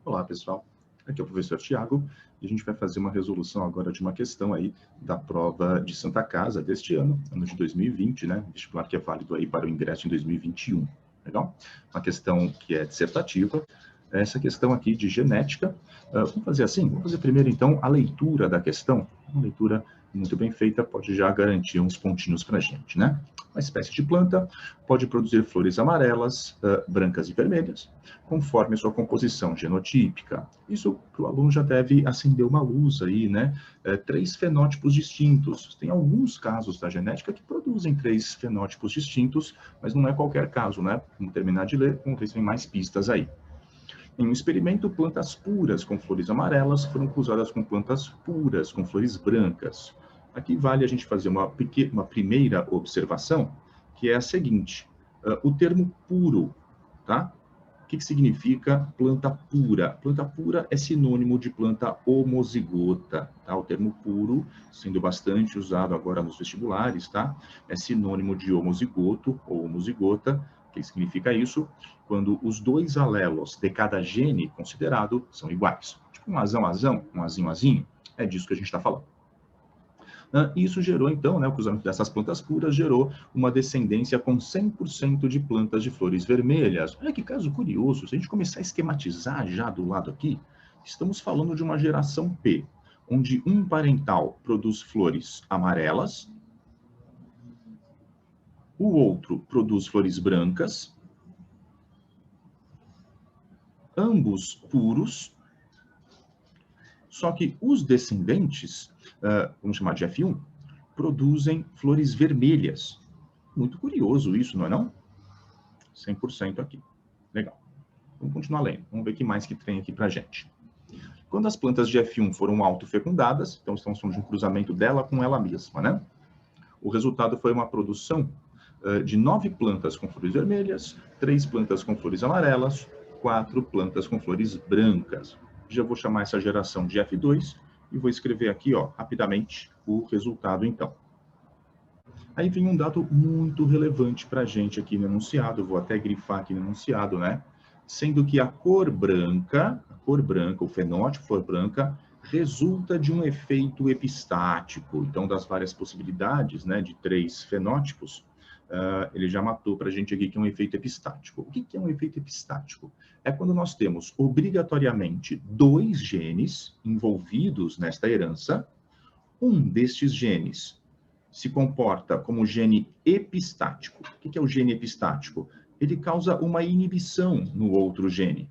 Olá, pessoal. Aqui é o professor Tiago e a gente vai fazer uma resolução agora de uma questão aí da prova de Santa Casa deste ano de 2020, né? Vestibular que é válido aí para o ingresso em 2021. Legal? Uma questão que é dissertativa. Essa questão aqui de genética. Vamos fazer assim? Vamos fazer primeiro, então, a leitura da questão. Uma leitura muito bem feita pode já garantir uns pontinhos para a gente, né? Uma espécie de planta pode produzir flores amarelas, brancas e vermelhas, conforme a sua composição genotípica. Isso para o aluno já deve acender uma luz aí, né? Três fenótipos distintos. Tem alguns casos da genética que produzem três fenótipos distintos, mas não é qualquer caso, né? Vamos terminar de ler, vamos ver se tem mais pistas aí. Em um experimento, plantas puras com flores amarelas foram cruzadas com plantas puras com flores brancas. Aqui vale a gente fazer uma primeira observação, que é a seguinte: o termo puro, tá? O que significa planta pura? Planta pura é sinônimo de planta homozigota, tá? O termo puro, sendo bastante usado agora nos vestibulares, tá? É sinônimo de homozigoto ou homozigota. O que significa isso? Quando os dois alelos de cada gene considerado são iguais. Tipo um azão, um azinho, é disso que a gente está falando. E isso gerou, então, né, o cruzamento dessas plantas puras gerou uma descendência com 100% de plantas de flores vermelhas. Olha que caso curioso, se a gente começar a esquematizar já do lado aqui, estamos falando de uma geração P, onde um parental produz flores amarelas, o outro produz flores brancas, ambos puros, só que os descendentes, vamos chamar de F1, produzem flores vermelhas. Muito curioso isso, não é não? 100% aqui. Legal. Vamos continuar lendo. Vamos ver o que mais que tem aqui para a gente. Quando as plantas de F1 foram autofecundadas, então estamos falando de um cruzamento dela com ela mesma, né? O resultado foi uma produção de 9 plantas com flores vermelhas, 3 plantas com flores amarelas, 4 plantas com flores brancas. Já vou chamar essa geração de F2 e vou escrever aqui, ó, rapidamente, o resultado, então. Aí vem um dado muito relevante para a gente aqui no enunciado, vou até grifar aqui no enunciado, né? Sendo que a cor branca, o fenótipo cor branca, resulta de um efeito epistático. Então, das várias possibilidades, né, de 3 fenótipos, ele já matou para a gente aqui que é um efeito epistático. O que é um efeito epistático? É quando nós temos obrigatoriamente 2 genes envolvidos nesta herança. Um destes genes se comporta como gene epistático. O que é o gene epistático? Ele causa uma inibição no outro gene,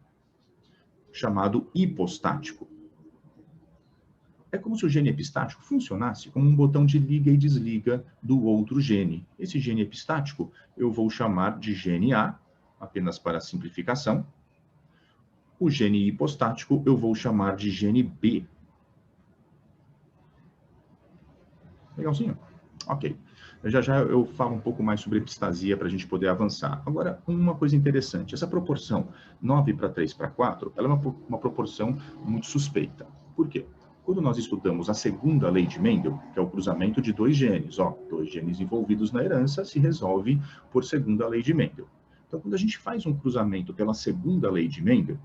chamado hipostático. É como se o gene epistático funcionasse como um botão de liga e desliga do outro gene. Esse gene epistático eu vou chamar de gene A, apenas para simplificação. O gene hipostático eu vou chamar de gene B. Legalzinho? Ok. Já eu falo um pouco mais sobre epistasia para a gente poder avançar. Agora, uma coisa interessante. Essa proporção 9 para 3 para 4, ela é uma proporção muito suspeita. Por quê? Quando nós estudamos a segunda lei de Mendel, que é o cruzamento de 2 genes, ó, 2 genes envolvidos na herança, se resolve por segunda lei de Mendel. Então, quando a gente faz um cruzamento pela segunda lei de Mendel,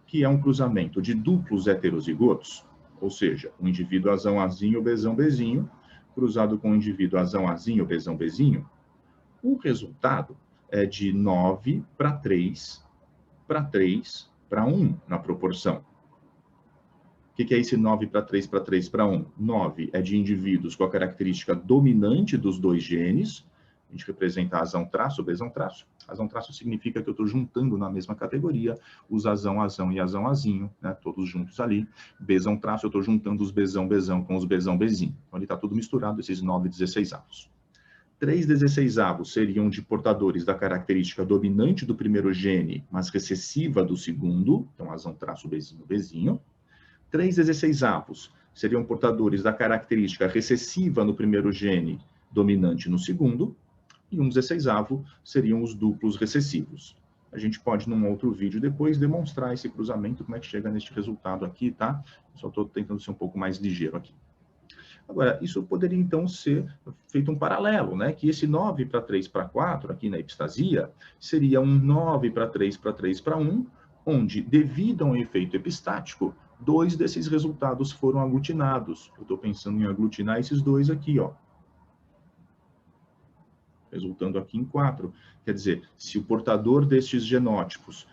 que é um cruzamento de duplos heterozigotos, ou seja, um indivíduo azão azinho, bezão bezinho, cruzado com um indivíduo azão azinho, bezão bezinho, o resultado é de 9 para 3 para 3 para 1 na proporção. O que é esse 9 para 3 para 3 para 1? 9 é de indivíduos com a característica dominante dos 2 genes. A gente representa azão traço, bezão traço. Azão traço significa que eu estou juntando na mesma categoria os azão e azão azinho, né, todos juntos ali. Bezão traço, eu estou juntando os bezão com os bezão bezinho. Então, ele está tudo misturado, esses 9 16avos. 3 16avos seriam de portadores da característica dominante do primeiro gene, mas recessiva do segundo. Então, azão traço, bezinho. 3 16avos seriam portadores da característica recessiva no primeiro gene, dominante no segundo, e 1 16avo seriam os duplos recessivos. A gente pode, num outro vídeo depois, demonstrar esse cruzamento, como é que chega neste resultado aqui, tá? Só estou tentando ser um pouco mais ligeiro aqui. Agora, isso poderia, então, ser feito um paralelo, né? Que esse 9 para 3 para 4, aqui na epistasia, seria um 9 para 3 para 3 para 1, onde, devido a um efeito epistático, 2 desses resultados foram aglutinados. Eu estou pensando em aglutinar esses 2 aqui, ó, resultando aqui em 4. Quer dizer, se o portador destes genótipos,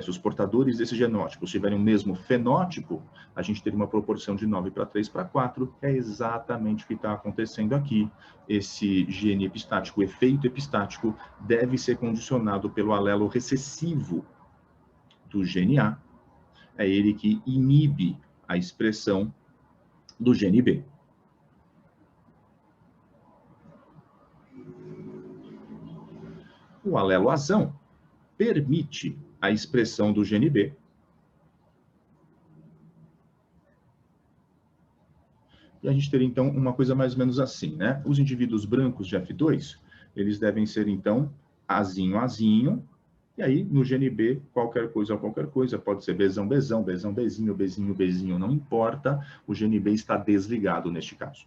se os portadores desses genótipos tiverem o mesmo fenótipo, a gente teria uma proporção de 9:3:4, que é exatamente o que está acontecendo aqui. Esse gene epistático, o efeito epistático, deve ser condicionado pelo alelo recessivo do gene A. É ele que inibe a expressão do gene B. O alelo azão permite a expressão do gene B. E a gente teria, então, uma coisa mais ou menos assim, né? Os indivíduos brancos de F2, eles devem ser, então, Azinho, Azinho, e aí, no gene B, qualquer coisa, pode ser Bzão, Bzão, Bzão, Bzinho, Bzinho, Bzinho, não importa, o gene B está desligado neste caso.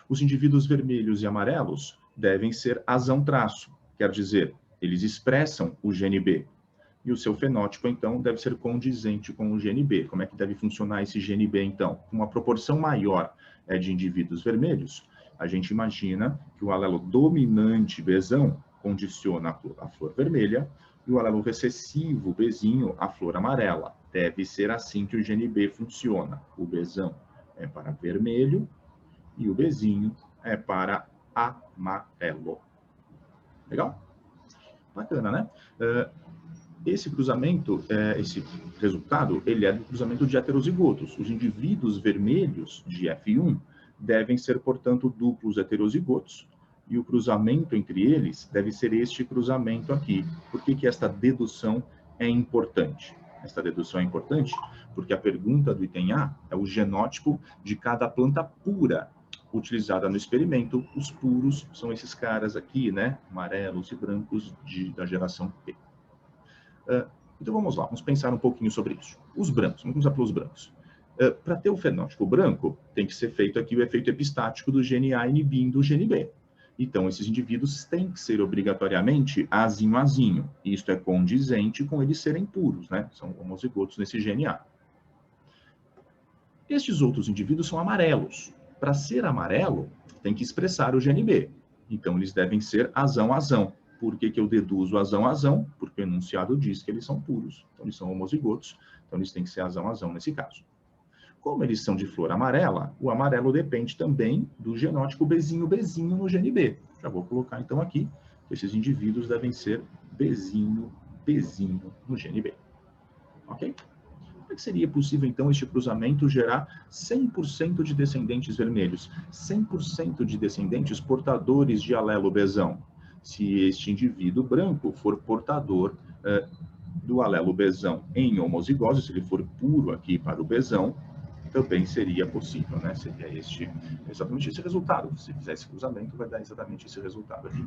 Os indivíduos vermelhos e amarelos devem ser Azão traço, quer dizer, eles expressam o gene B. E o seu fenótipo, então, deve ser condizente com o gene B. Como é que deve funcionar esse gene B, então? Com uma proporção maior de indivíduos vermelhos, a gente imagina que o alelo dominante Bzão condiciona a flor vermelha e o alelo recessivo Bzinho a flor amarela. Deve ser assim que o gene B funciona. O Bzão é para vermelho e o Bzinho é para amarelo. Legal? Bacana, né? Esse cruzamento, esse resultado, ele é do cruzamento de heterozigotos. Os indivíduos vermelhos de F1 devem ser, portanto, duplos heterozigotos, e o cruzamento entre eles deve ser este cruzamento aqui. Por que esta dedução é importante? Esta dedução é importante porque a pergunta do item A é o genótipo de cada planta pura utilizada no experimento. Os puros são esses caras aqui, né? Amarelos e brancos da geração P. Então vamos lá, vamos pensar um pouquinho sobre isso. Os brancos, vamos começar pelos brancos. Para ter o fenótipo branco, tem que ser feito aqui o efeito epistático do gene A inibindo o gene B. Então, esses indivíduos têm que ser obrigatoriamente azinho, azinho. E isto é condizente com eles serem puros, né? São homozigotos nesse gene A. Estes outros indivíduos são amarelos. Para ser amarelo, tem que expressar o gene B. Então, eles devem ser azão, azão. Por que eu deduzo azão, azão? Porque o enunciado diz que eles são puros. Então, eles são homozigotos. Então, eles têm que ser azão, azão nesse caso. Como eles são de flor amarela, o amarelo depende também do genótipo Bzinho, Bzinho no gene B. Já vou colocar, então, aqui, que esses indivíduos devem ser Bzinho, Bzinho no gene B. Ok? Como é que seria possível, então, este cruzamento gerar 100% de descendentes vermelhos? 100% de descendentes portadores de alelo Bzão? Se este indivíduo branco for portador do alelo Bzão em homozigose, se ele for puro aqui para o Bzão, também seria possível, né? Seria exatamente esse resultado. Se fizer esse cruzamento, vai dar exatamente esse resultado aqui.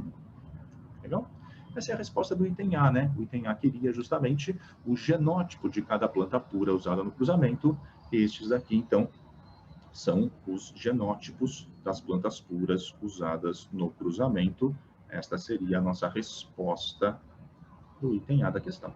Legal? Essa é a resposta do item A, né? O item A queria justamente o genótipo de cada planta pura usada no cruzamento. Estes aqui, então, são os genótipos das plantas puras usadas no cruzamento. Esta seria a nossa resposta do item A da questão.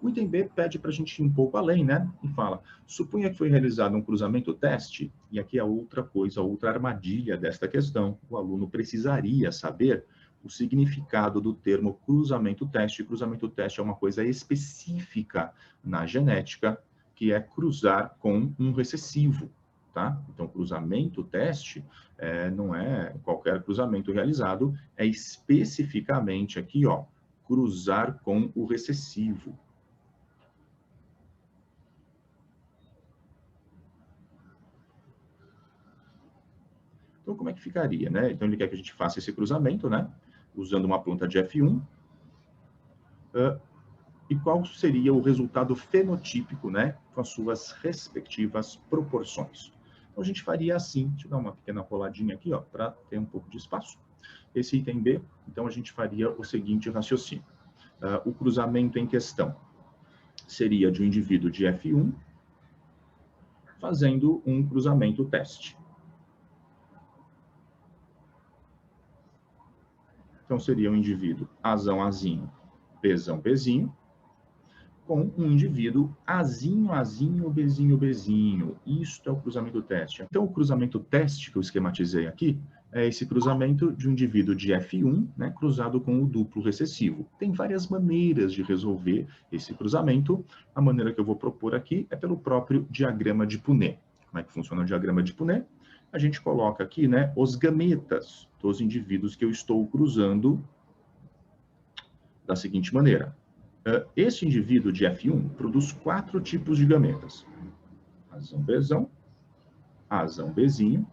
O item B pede para a gente ir um pouco além, né? E fala, suponha que foi realizado um cruzamento teste, e aqui é outra coisa, outra armadilha desta questão. O aluno precisaria saber o significado do termo cruzamento teste. Cruzamento teste é uma coisa específica na genética, que é cruzar com um recessivo, tá? Então, cruzamento teste não é qualquer cruzamento realizado, é especificamente aqui, ó, cruzar com o recessivo. Então, como é que ficaria, né? Então, ele quer que a gente faça esse cruzamento, né? Usando uma planta de F1. E qual seria o resultado fenotípico, né? Com as suas respectivas proporções. Então, a gente faria assim. Deixa eu dar uma pequena roladinha aqui, ó, para ter um pouco de espaço. Esse item B, então, a gente faria o seguinte raciocínio. O cruzamento em questão seria de um indivíduo de F1 fazendo um cruzamento teste. Então, seria um indivíduo Azão, Azinho, Bzão, Bzinho. com um indivíduo Azinho, Azinho, Bzinho, Bzinho. Isto é o cruzamento teste. Então, o cruzamento teste que eu esquematizei aqui é esse cruzamento de um indivíduo de F1, né, cruzado com o duplo recessivo. Tem várias maneiras de resolver esse cruzamento. A maneira que eu vou propor aqui é pelo próprio diagrama de Punnett. Como é que funciona o diagrama de Punnett? A gente coloca aqui, né, os gametas dos indivíduos que eu estou cruzando da seguinte maneira. Este indivíduo de F1 produz 4 tipos de gametas. Azão, Bzão, Azão, Bzinho,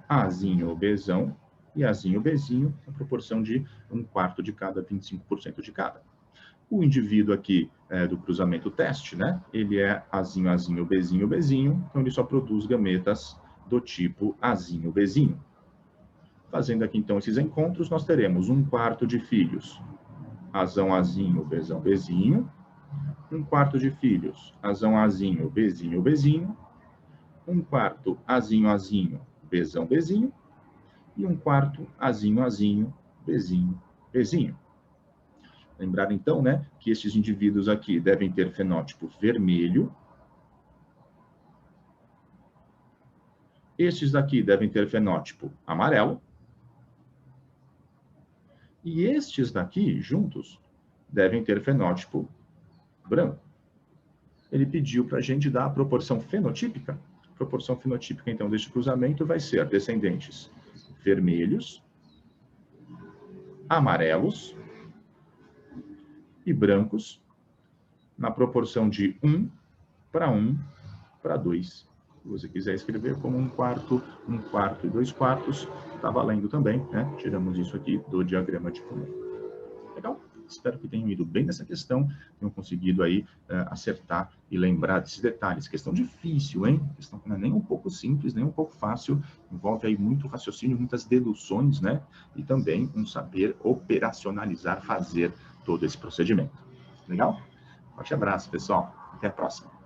Azinho, Bzão e Azinho, Bzinho, a proporção de 1/4 de cada, 25% de cada. O indivíduo aqui do cruzamento teste, né? Ele é Azinho, Azinho, Bzinho, Bzinho, então ele só produz gametas do tipo Azinho, Bzinho. Fazendo aqui então esses encontros, nós teremos 1/4 de filhos Azão, Azinho, Bzão, Bzinho. 1/4 de filhos, Azão, Azinho, Bzinho, Bzinho. 1/4 Azinho, Azinho, Bzão, Bzinho. E 1/4 Azinho, Azinho, Bzinho, Bzinho. Lembrar então, né, que estes indivíduos aqui devem ter fenótipo vermelho. Estes daqui devem ter fenótipo amarelo. E estes daqui, juntos, devem ter fenótipo branco. Ele pediu para a gente dar a proporção fenotípica. A proporção fenotípica, então, deste cruzamento vai ser descendentes vermelhos, amarelos e brancos, na proporção de 1/1/2. Se você quiser escrever como 1/4, 1/4 e 2/4, está valendo também, né? Tiramos isso aqui do diagrama de Punnett. Legal? Espero que tenham ido bem nessa questão, tenham conseguido aí acertar e lembrar desses detalhes. Questão difícil, hein? Questão que não é nem um pouco simples, nem um pouco fácil, envolve aí muito raciocínio, muitas deduções, né? E também um saber operacionalizar, fazer todo esse procedimento. Legal? Forte abraço, pessoal. Até a próxima.